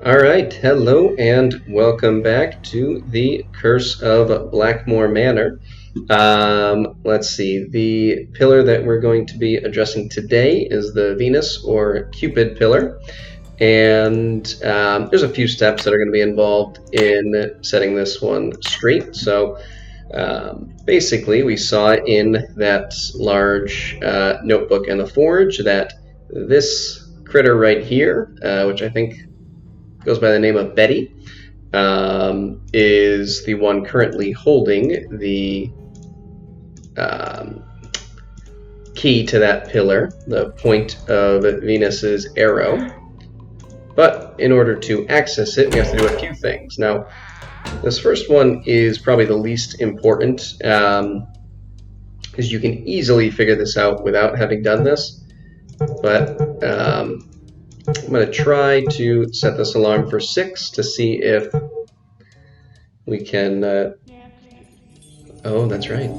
All right, hello and welcome back to the Curse of Blackmoor Manor. Let's see, the pillar that we're going to be addressing today is the Venus or Cupid pillar, and there's a few steps that are going to be involved in setting this one straight. So basically, we saw in that large notebook in the forge that this critter right here, which I think goes by the name of Betty, is the one currently holding the um, key to that pillar, the point of Venus's arrow. But in order to access it, we have to do a few things. Now, this first one is probably the least important, because you can easily figure this out without having done this. But I'm going to try to set this alarm for 6 to see if we can... oh, that's right.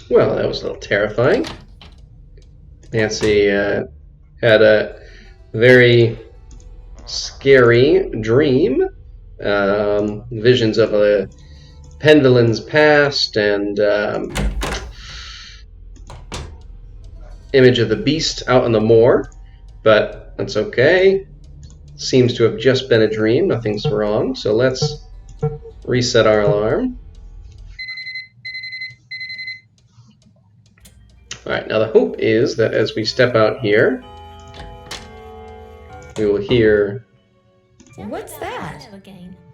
Well, that was a little terrifying. Nancy had a very scary dream. Visions of a Pendleton's past and image of the beast out on the moor. But that's okay. Seems to have just been a dream. Nothing's wrong. So let's reset our alarm. Alright, now the hope is that as we step out here, we will hear... What's that?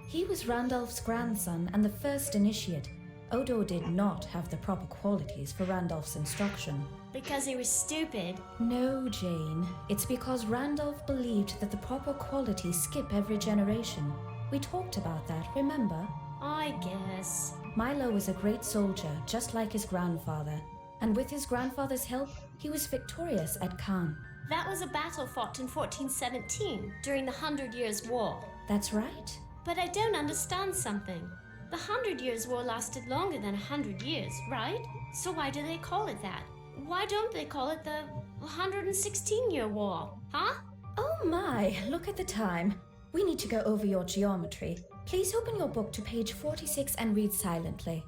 He was Randolph's grandson and the first initiate. Odo did not have the proper qualities for Randolph's instruction. Because he was stupid? No, Jane. It's because Randolph believed that the proper qualities skip every generation. We talked about that, remember? I guess. Milo was a great soldier, just like his grandfather. And with his grandfather's help, he was victorious at Caen. That was a battle fought in 1417, during the 100 Years' War. That's right. But I don't understand something. The 100 Years' War lasted longer than 100 years, right? So why do they call it that? Why don't they call it the 116-year war, huh? Oh my, look at the time. We need to go over your geometry. Please open your book to page 46 and read silently.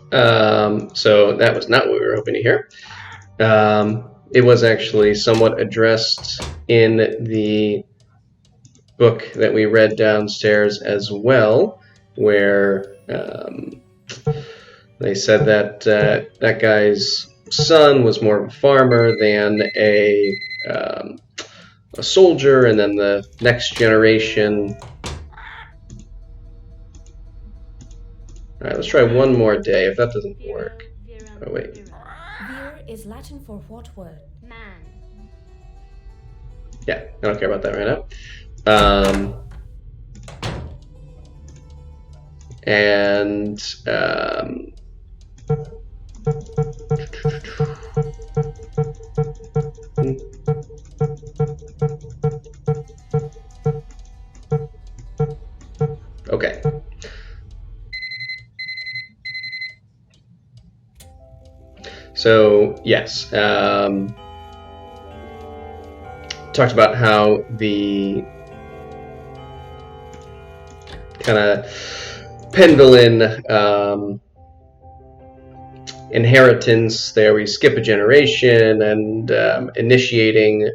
So that was not what we were hoping to hear. It was actually somewhat addressed in the book that we read downstairs as well, where they said that that guy's son was more of a farmer than a soldier, and then the next generation... Alright, let's try one more day. If that doesn't work... Oh, wait. Vir is Latin for what word? Man. Yeah, I don't care about that right now. Okay. So, yes, talked about how the kind of Pendleton inheritance there. We skip a generation and initiating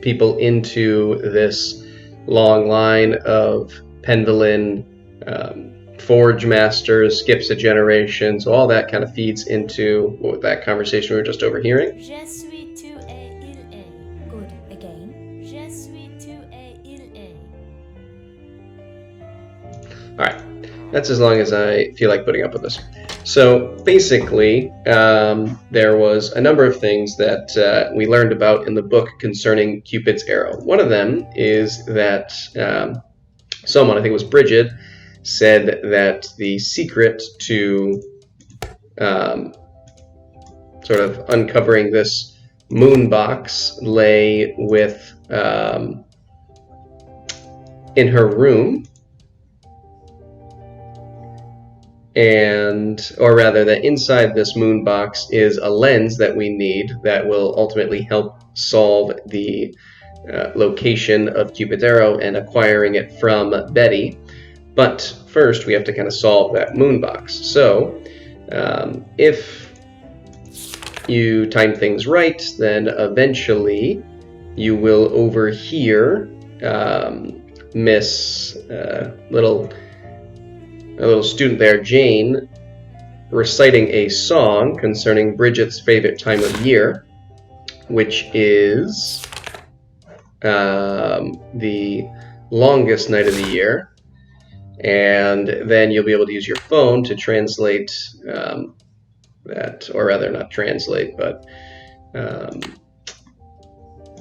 people into this long line of Pendleton forge masters, skips a generation, so all that kind of feeds into that conversation we were just overhearing. Je suis tu et il est. Good. Again. Je suis tu et il est. Alright, that's as long as I feel like putting up with this. So basically, there was a number of things that we learned about in the book concerning Cupid's arrow. One of them is that someone, I think it was Bridget, said that the secret to sort of uncovering this moon box lay with in her room, or rather that inside this moon box is a lens that we need that will ultimately help solve the location of Cupid's arrow and acquiring it from Betty. But first we have to kind of solve that moon box. So if you time things right, then eventually you will overhear Miss a little student there, Jane, reciting a song concerning Bridget's favorite time of year, which is the longest night of the year. And then you'll be able to use your phone to translate that, or rather not translate, but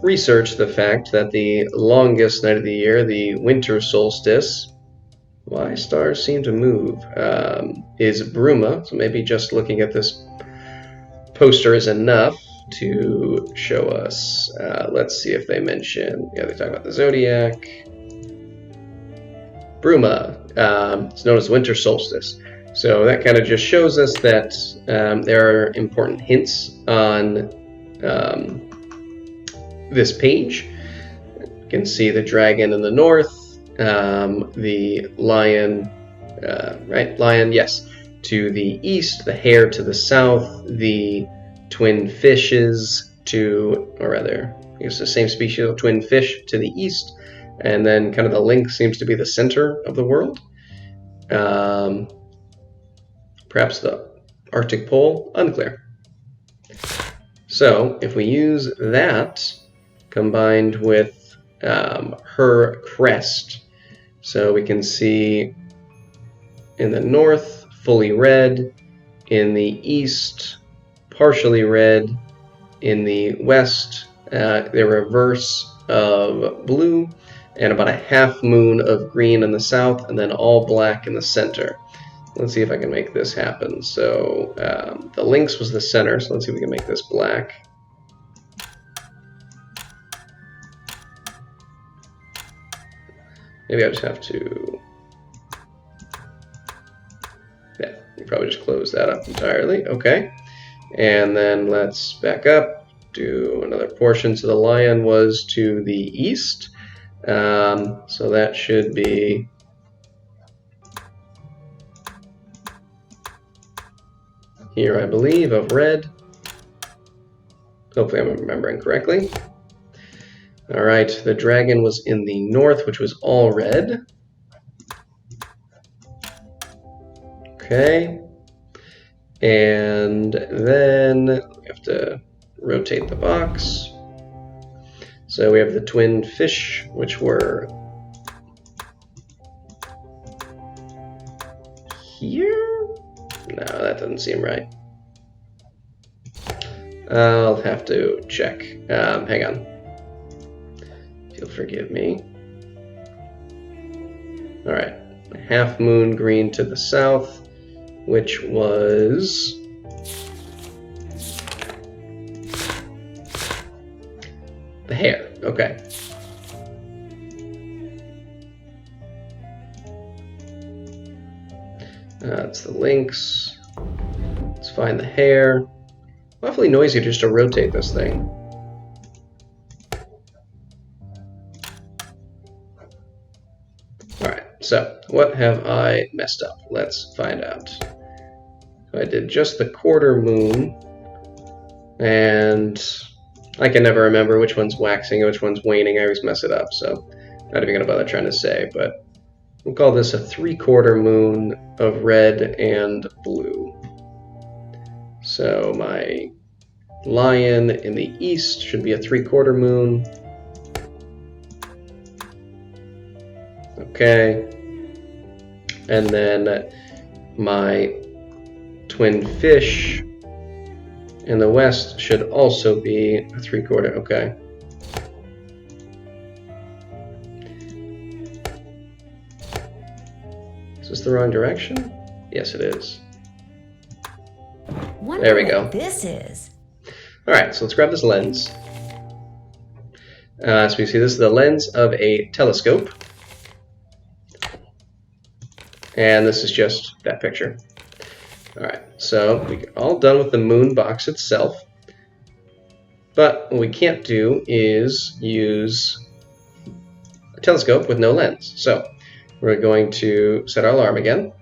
research the fact that the longest night of the year, the winter solstice, why stars seem to move, is Bruma. So maybe just looking at this poster is enough to show us. Let's see if they mention, yeah, they talk about the zodiac. Bruma, it's known as winter solstice. So that kind of just shows us that there are important hints on this page. You can see the dragon in the north, the lion, lion, yes, to the east, the hare to the south, the twin fishes to, or rather, I guess the same species of twin fish to the east, and then kind of the lynx seems to be the center of the world. Perhaps the Arctic Pole, unclear. So if we use that combined with her crest, so we can see in the north fully red, in the east partially red, in the west the reverse of blue, and about a half moon of green in the south, and then all black in the center. Let's see if I can make this happen. So the lynx was the center, so let's see if we can make this black. Maybe I just have to, yeah, you probably just close that up entirely. Okay, and then let's back up, do another portion. So the lion was to the east, so that should be here, I believe, of red. Hopefully I'm remembering correctly. All right, the dragon was in the north, which was all red. Okay, and then we have to rotate the box. So we have the twin fish, which were here? No, that doesn't seem right. I'll have to check. Hang on. If you'll forgive me. All right, half moon green to the south, which was the hare. Okay. That's the lynx. Let's find the hare. Awfully noisy just to rotate this thing. Alright, so what have I messed up? Let's find out. So I did just the quarter moon, and I can never remember which one's waxing and which one's waning. I always mess it up, so not even going to bother trying to say, but we'll call this a 3/4 moon of red and blue. So my lion in the east should be a 3/4 moon. Okay. And then my twin fish in the west should also be a 3/4. Okay. Is this the wrong direction? Yes, it is. Wonder There we what go. This is. All right, so let's grab this lens. So we see this is the lens of a telescope. And this is just that picture. All right, so we're all done with the moon box itself. But what we can't do is use a telescope with no lens. So we're going to set our alarm again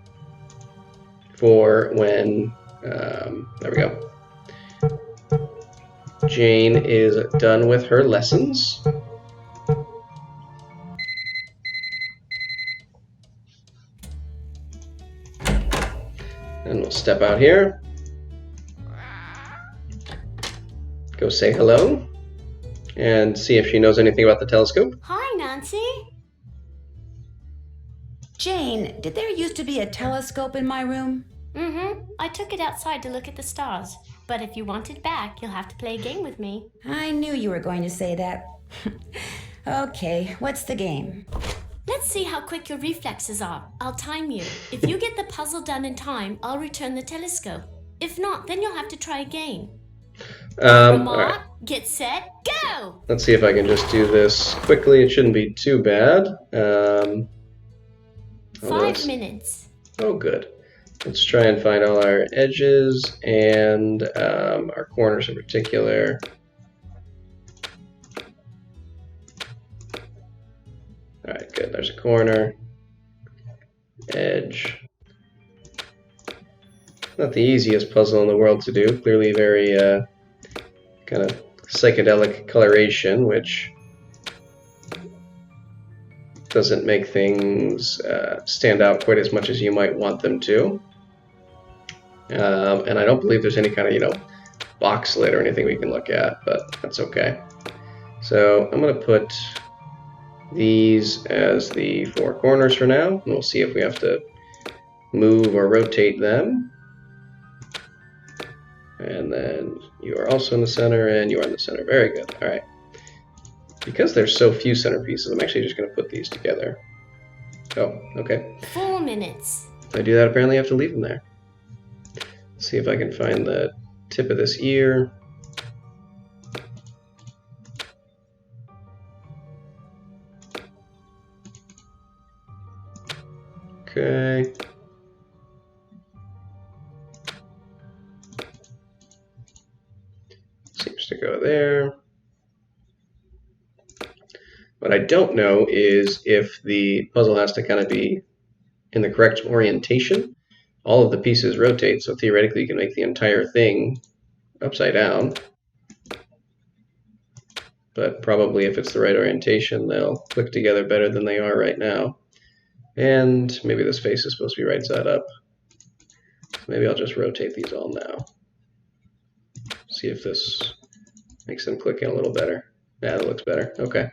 for when, there we go. Jane is done with her lessons. And we'll step out here. Go say hello. And see if she knows anything about the telescope. Hi, Nancy. Jane, did there used to be a telescope in my room? Mm-hmm. I took it outside to look at the stars. But if you want it back, you'll have to play a game with me. I knew you were going to say that. Okay, what's the game? Let's see how quick your reflexes are. I'll time you. If you get the puzzle done in time, I'll return the telescope. If not, then you'll have to try again. All Mark, right. get set, go! Let's see if I can just do this quickly. It shouldn't be too bad. 5 minutes. Oh, good. Let's try and find all our edges and our corners in particular. All right, good. There's a corner, edge. Not the easiest puzzle in the world to do. Clearly very kind of psychedelic coloration, which doesn't make things stand out quite as much as you might want them to. And I don't believe there's any kind of, box lid or anything we can look at, but that's okay. So I'm going to put these as the 4 corners for now, and we'll see if we have to move or rotate them. And then you are also in the center, and you are in the center. Very good. All right. Because there's so few centerpieces, I'm actually just going to put these together. Oh, okay. 4 minutes. If I do that, apparently I have to leave them there. Let's see if I can find the tip of this ear. Okay. Seems to go there. What I don't know is if the puzzle has to kind of be in the correct orientation. All of the pieces rotate, so theoretically you can make the entire thing upside down. But probably if it's the right orientation, they'll click together better than they are right now. And maybe this face is supposed to be right side up. So maybe I'll just rotate these all now. See if this makes them click in a little better. Yeah, that looks better. Okay.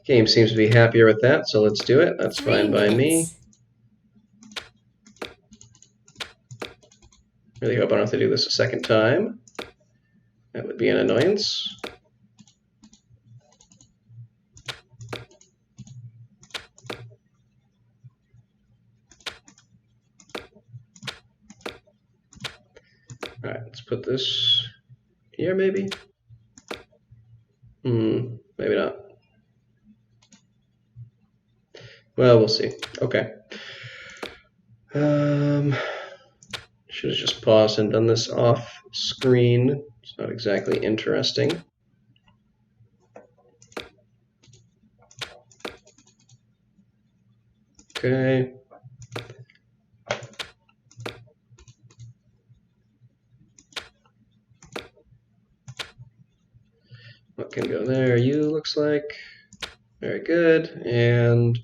Game seems to be happier with that, so let's do it. That's 3 fine by me. minutes. Really hope I don't have to do this a second time. That would be an annoyance. All right, let's put this here, maybe. Maybe not. Well, we'll see. Okay. Should have just paused and done this off screen. It's not exactly interesting. Okay. What can go there? You looks like. Very good. And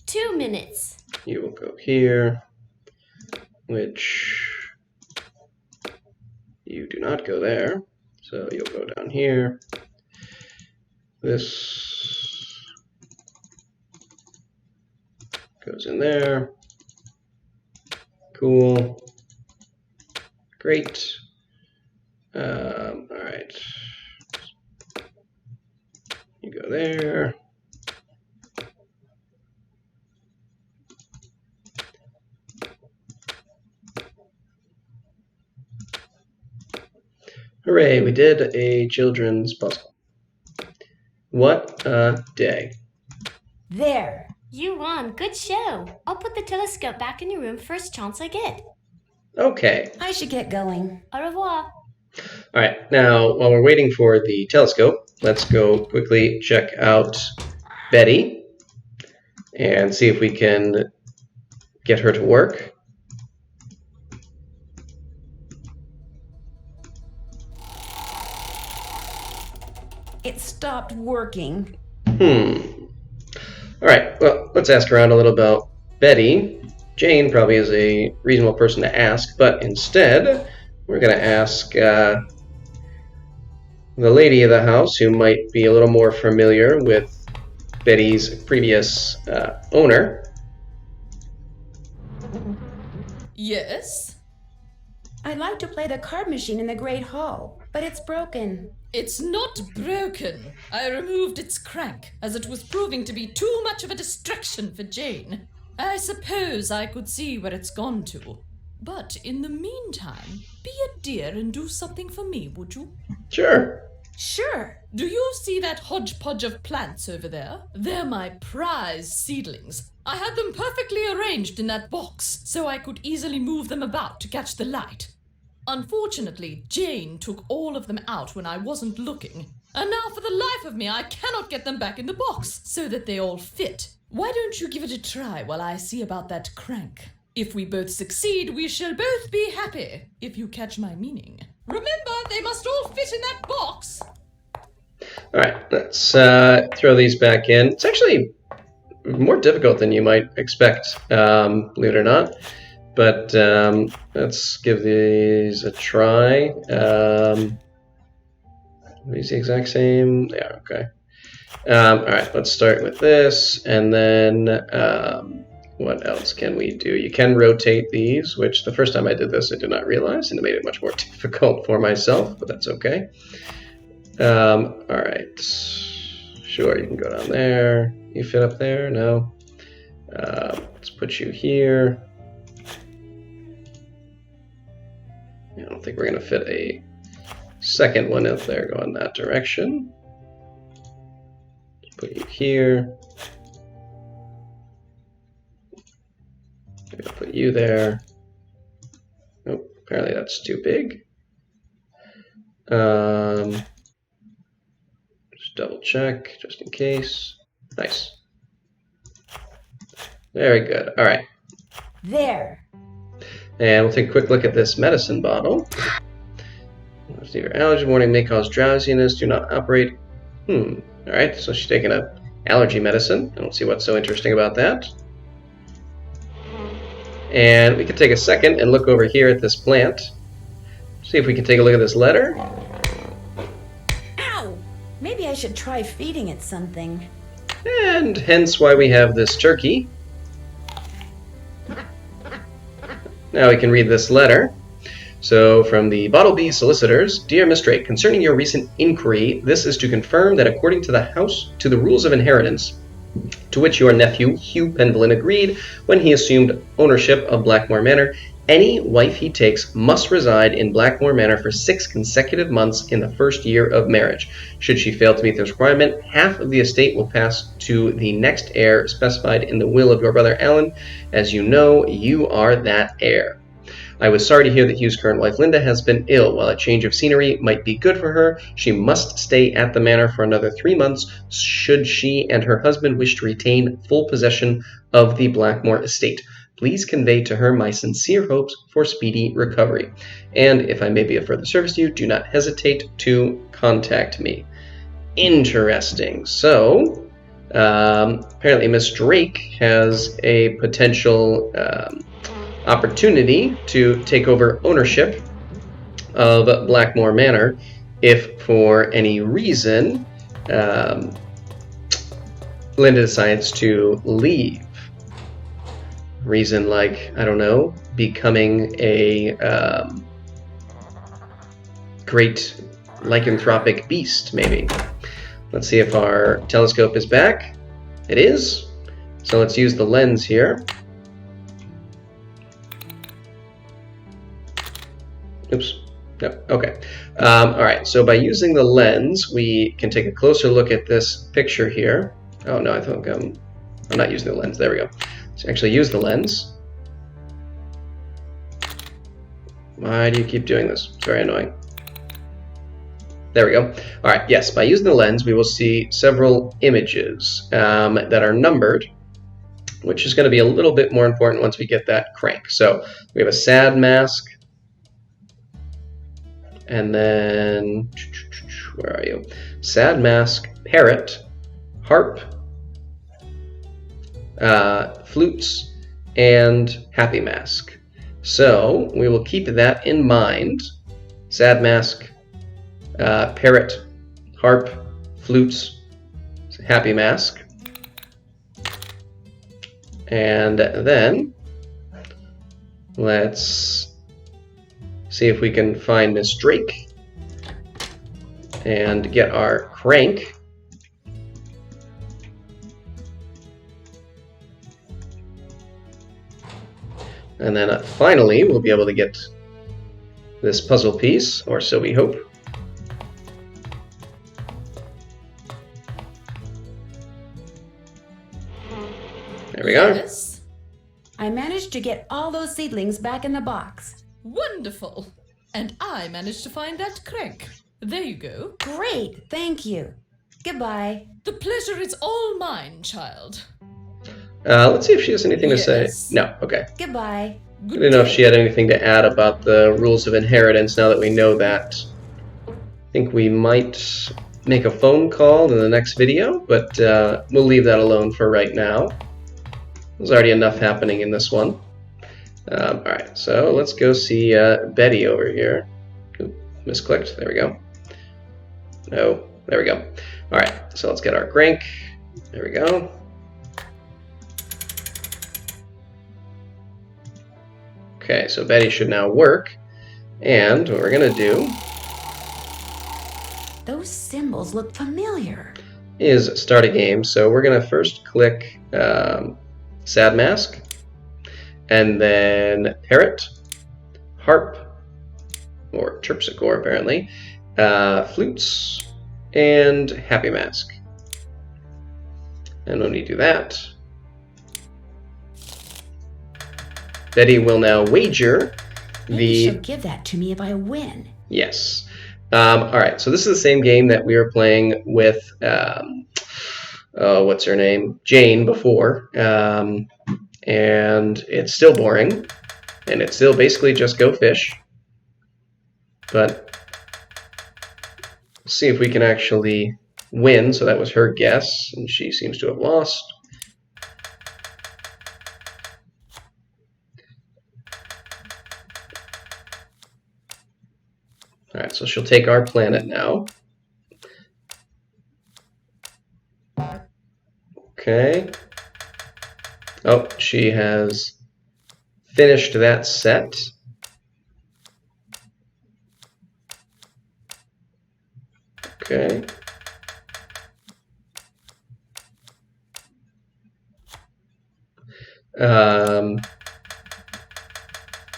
2 minutes. you will go here, which you do not go there. So you'll go down here. This goes in there. Cool. Great. All right. You go there. Hooray, we did a children's puzzle. What a day. There. You won. Good show. I'll put the telescope back in your room first chance I get. Okay. I should get going. Au revoir. All right, now while we're waiting for the telescope, let's go quickly check out Betty and see if we can get her to work. It stopped working. All right, well, let's ask around a little about Betty. Jane probably is a reasonable person to ask, but instead, we're going to ask the lady of the house, who might be a little more familiar with Betty's previous owner. Yes? I'd like to play the card machine in the Great Hall, but it's broken. It's not broken. I removed its crank, as it was proving to be too much of a distraction for Jane. I suppose I could see where it's gone to. But in the meantime, be a dear and do something for me, would you? Sure. Sure. Do you see that hodgepodge of plants over there? They're my prize seedlings. I had them perfectly arranged in that box, so I could easily move them about to catch the light. Unfortunately, Jane took all of them out when I wasn't looking. And now for the life of me, I cannot get them back in the box, so that they all fit. Why don't you give it a try while I see about that crank? If we both succeed, we shall both be happy, if you catch my meaning. Remember, they must all fit in that box! All right, let's throw these back in. It's actually more difficult than you might expect, believe it or not. But let's give these a try. Are these the exact same? Yeah, okay. All right, let's start with this, and then what else can we do? You can rotate these, which the first time I did this I did not realize, and it made it much more difficult for myself, but that's okay. All right, sure, you can go down there. You fit up there? No. Let's put you here. I don't think we're going to fit a second one up there going that direction. Put you here. I'm going to put you there. Oh, apparently that's too big. Just double check, just in case. Nice. Very good. All right. There. And we'll take a quick look at this medicine bottle. Severe allergy warning may cause drowsiness. Do not operate. All right, so she's taking a allergy medicine. I don't see what's so interesting about that. And we can take a second and look over here at this plant. See if we can take a look at this letter. Ow! Maybe I should try feeding it something. And hence why we have this turkey. Now we can read this letter. So, from the Bottleby Solicitors, Dear Miss Drake, concerning your recent inquiry, this is to confirm that according to the rules of inheritance, to which your nephew, Hugh Pendleton, agreed when he assumed ownership of Blackmoor Manor, any wife he takes must reside in Blackmoor Manor for 6 consecutive months in the first year of marriage. Should she fail to meet this requirement, half of the estate will pass to the next heir specified in the will of your brother Alan. As you know, you are that heir. I was sorry to hear that Hugh's current wife Linda has been ill. While a change of scenery might be good for her, she must stay at the manor for another 3 months should she and her husband wish to retain full possession of the Blackmoor estate. Please convey to her my sincere hopes for speedy recovery. And if I may be of further service to you, do not hesitate to contact me. Interesting. So, apparently Miss Drake has a potential opportunity to take over ownership of Blackmoor Manor if for any reason Linda decides to leave. reason like, I don't know, becoming a great lycanthropic beast, maybe. Let's see if our telescope is back. It is. So let's use the lens here. Oops. Yep. Okay. All right. So by using the lens, we can take a closer look at this picture here. Oh no, I think I'm not using the lens. There we go. So actually use the lens. Why do you keep doing this? It's very annoying. There we go. All right. Yes. By using the lens, we will see several images that are numbered, which is going to be a little bit more important once we get that crank. So we have a sad mask. And then, where are you? Sad mask, parrot, harp, flutes, and happy mask. So we will keep that in mind. Sad mask, parrot, harp, flutes, happy mask. And then let's see if we can find Miss Drake and get our crank. And then finally, we'll be able to get this puzzle piece, or so we hope. There we go. Yes. I managed to get all those seedlings back in the box. Wonderful. And I managed to find that crank. There you go. Great, thank you. Goodbye. The pleasure is all mine, child. Let's see if she has anything to Yes. say. No, okay. Goodbye. I didn't know if she had anything to add about the rules of inheritance now that we know that. I think we might make a phone call in the next video, but we'll leave that alone for right now. There's already enough happening in this one. Alright, so let's go see Betty over here. Oop, misclicked. There we go. No, there we go. Alright, so let's get our crank. There we go. Okay, so Betty should now work. And what we're going to do Those symbols look familiar. is start a game. So we're going to first click Sad Mask, and then Parrot, Harp, or Terpsichore apparently, Flutes, and Happy Mask. And when we do that, Betty will now wager Maybe she'll the... give that to me if I win. Yes. Alright, so this is the same game that we were playing with, what's her name? Jane before. And it's still boring. And it's still basically just go fish. But let's see if we can actually win. So that was her guess, and she seems to have lost. Alright, so she'll take our planet now. Okay. Oh, she has finished that set. Okay.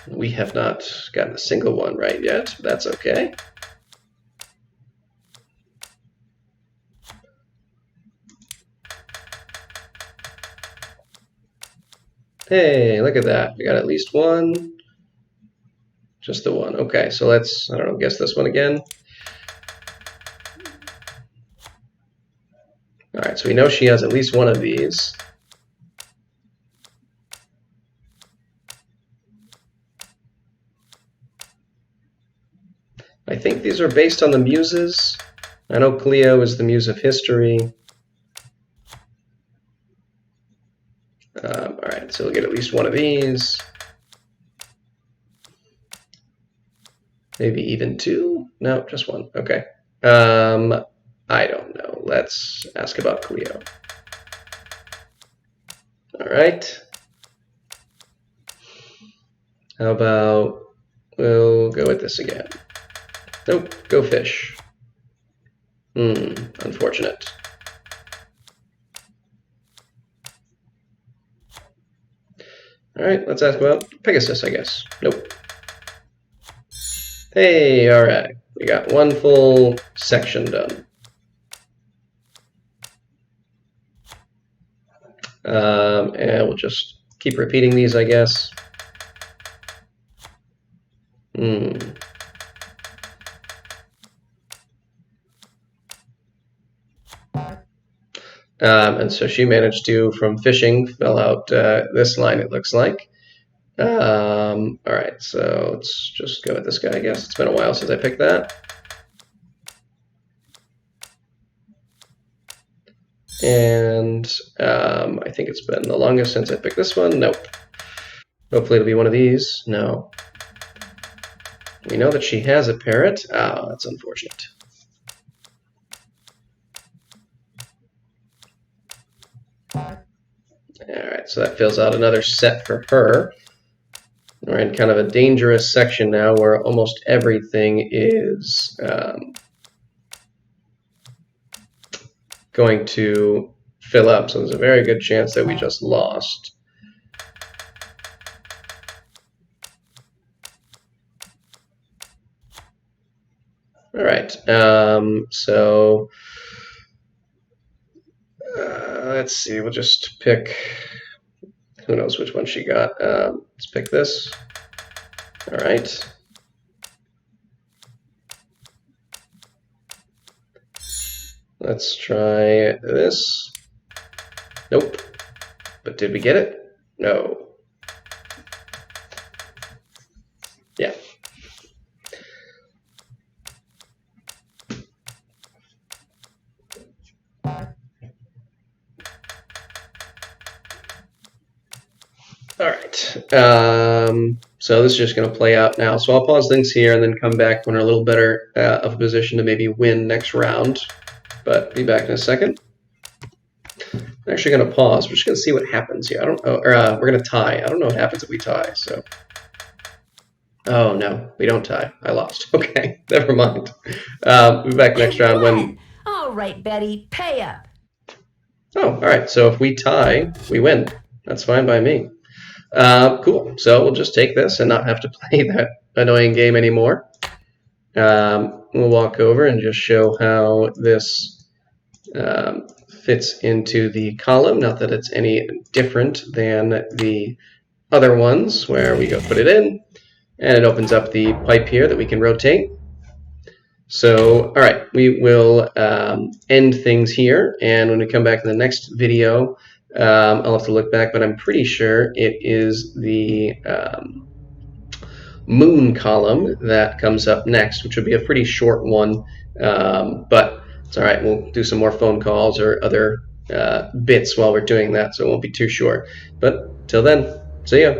We have not gotten a single one right yet, but that's okay. Hey, look at that. We got at least one. Just the one. Okay, so let's, I don't know, guess this one again. Alright, so we know she has at least one of these. I think these are based on the muses. I know Cleo is the muse of history. Alright, so we'll get at least one of these. Maybe even two? No, just one. Okay. I don't know. Let's ask about Cleo. Alright. How about we'll go with this again? Nope, go fish. Unfortunate. Alright, let's ask about Pegasus, I guess. Nope. Hey, alright. We got one full section done. And we'll just keep repeating these, I guess. And so she managed to, from fishing, fill out this line, it looks like. All right, so let's just go with this guy, I guess. It's been a while since I picked that. And I think it's been the longest since I picked this one. Nope. Hopefully it'll be one of these. No. We know that she has a parrot. Oh, that's unfortunate. Alright, so that fills out another set for her. We're in kind of a dangerous section now where almost everything is going to fill up. So there's a very good chance that we just lost. Alright, so let's see, we'll just pick, who knows which one she got. Let's pick this. All right. Let's try this. Nope. But did we get it? No. Yeah. All right, so this is just going to play out now. So I'll pause things here and then come back when we're a little better of a position to maybe win next round. But be back in a second. I'm actually going to pause. We're just going to see what happens here. I don't know, or we're going to tie. I don't know what happens if we tie. So, oh no, we don't tie. I lost. Okay, never mind. Be back next round when. All right, Betty, pay up. Oh, all right. So if we tie, we win. That's fine by me. Cool. So we'll just take this and not have to play that annoying game anymore. We'll walk over and just show how this fits into the column. Not that it's any different than the other ones where we go put it in and it opens up the pipe here that we can rotate. So, all right, we will end things here. And when we come back in the next video, I'll have to look back, but I'm pretty sure it is the moon column that comes up next, which would be a pretty short one, but it's all right. We'll do some more phone calls or other bits while we're doing that, so it won't be too short. But till then, see ya.